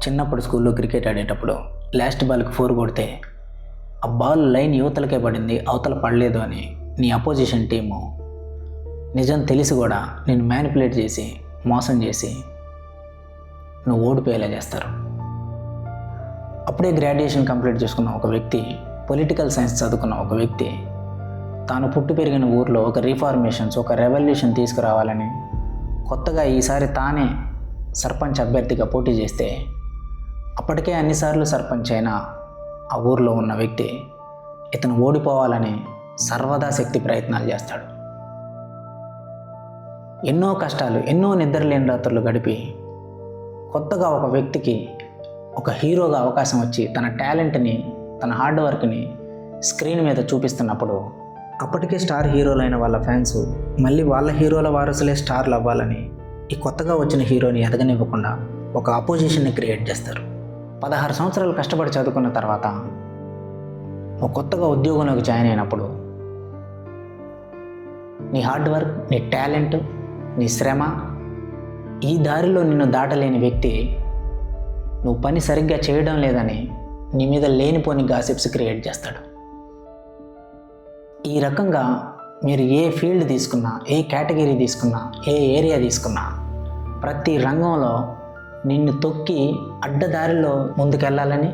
చిన్నప్పుడు స్కూల్లో క్రికెట్ ఆడేటప్పుడు లాస్ట్ బాల్కి 4 కొడితే ఆ బాల్ లైన్ యువతలకే పడింది, అవతల పడలేదు అని నీ అపోజిషన్ టీము నిజం తెలిసి కూడా నేను మ్యానిపులేట్ చేసి మోసం చేసి నువ్వు ఓడిపోయేలా చేస్తారు. అప్పుడే గ్రాడ్యుయేషన్ కంప్లీట్ చేసుకున్న ఒక వ్యక్తి, పొలిటికల్ సైన్స్ చదువుకున్న ఒక వ్యక్తి తాను పుట్టి పెరిగిన ఊర్లో ఒక రిఫార్మేషన్స్, ఒక రెవల్యూషన్ తీసుకురావాలని కొత్తగా ఈసారి తానే సర్పంచ్ అభ్యర్థిగా పోటీ చేస్తే అప్పటికే అన్నిసార్లు సర్పంచ్ అయిన ఆ ఊర్లో ఉన్న వ్యక్తి ఇతను ఓడిపోవాలని సర్వదా శక్తి ప్రయత్నాలు చేస్తాడు. ఎన్నో కష్టాలు, ఎన్నో నిద్రలేని రాత్రులు గడిపి కొత్తగా ఒక వ్యక్తికి ఒక హీరోగా అవకాశం వచ్చి తన టాలెంట్ని, తన హార్డ్ వర్క్ని స్క్రీన్ మీద చూపిస్తున్నప్పుడు అప్పటికే స్టార్ హీరోలైన వాళ్ళ ఫ్యాన్స్ మళ్ళీ వాళ్ళ హీరోల వారసులే స్టార్లు అవ్వాలని ఈ కొత్తగా వచ్చిన హీరోని ఎదగనివ్వకుండా ఒక అపోజిషన్ని క్రియేట్ చేస్తారు. 16 సంవత్సరాలు కష్టపడి చదువుకున్న తర్వాత నువ్వు కొత్తగా ఉద్యోగంలోకి జాయిన్ అయినప్పుడు నీ హార్డ్ వర్క్, నీ టాలెంట్, నీ శ్రమ, ఈ దారిలో నిన్ను దాటలేని వ్యక్తి నువ్వు పని సరిగ్గా చేయడం లేదని నీ మీద లేనిపోని గాసిప్స్ క్రియేట్ చేస్తాడు. ఈ రకంగా మీరు ఏ ఫీల్డ్ తీసుకున్నా, ఏ కేటగిరీ తీసుకున్నా, ఏ ఏరియా తీసుకున్నా ప్రతి రంగంలో నిన్ను తొక్కి అడ్డదారిలో ముందుకెళ్ళాలని,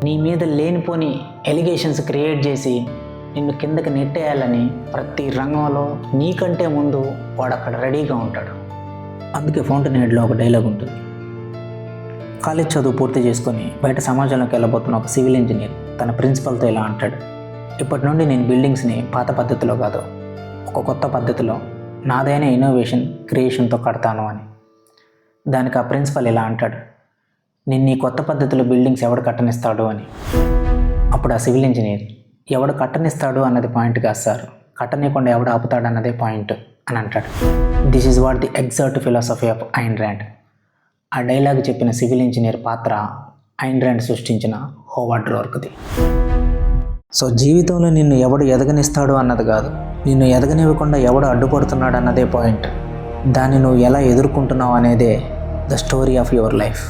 నీ మీద లేనిపోని ఎలిగేషన్స్ క్రియేట్ చేసి నిన్ను కిందకి నెట్టేయాలని ప్రతి రంగంలో నీకంటే ముందు వాడు అక్కడ రెడీగా ఉంటాడు. అందుకే ఫౌంటైన్ హెడ్లో ఒక డైలాగ్ ఉంటుంది. కాలేజ్ చదువు పూర్తి చేసుకొని బయట సమాజంలోకి వెళ్ళబోతున్న ఒక సివిల్ ఇంజనీర్ తన ప్రిన్సిపల్తో ఇలా అంటాడు: ఇప్పటి నుండి నేను బిల్డింగ్స్ని పాత పద్ధతిలో కాదు, ఒక కొత్త పద్ధతిలో నాదైన ఇన్నోవేషన్, క్రియేషన్తో కడతాను అని. దానికి ఆ ప్రిన్సిపల్ ఇలా అంటాడు: నిన్ను ఈ కొత్త పద్ధతిలో బిల్డింగ్స్ ఎవడు కట్టనిస్తాడు అని. అప్పుడు ఆ సివిల్ ఇంజనీర్, ఎవడు కట్టనిస్తాడు అన్నది పాయింట్ కాదు సార్, కట్టనీయకుండా ఎవడు ఆపుతాడు అన్నదే పాయింట్ అని అంటాడు. This is what the exact philosophy of Ayn Rand. ఆ డైలాగ్ చెప్పిన సివిల్ ఇంజనీర్ పాత్ర ఐన్ ర్యాండ్ సృష్టించిన హోవార్డ్ రోర్క్ది. సో జీవితంలో నిన్ను ఎవడు ఎదగనిస్తాడు అన్నది కాదు, నిన్ను ఎదగనివ్వకుండా ఎవడు అడ్డుపడుతున్నాడు అన్నదే పాయింట్. దాన్ని నువ్వు ఎలా ఎదుర్కొంటున్నావు అనేదే the story of your life.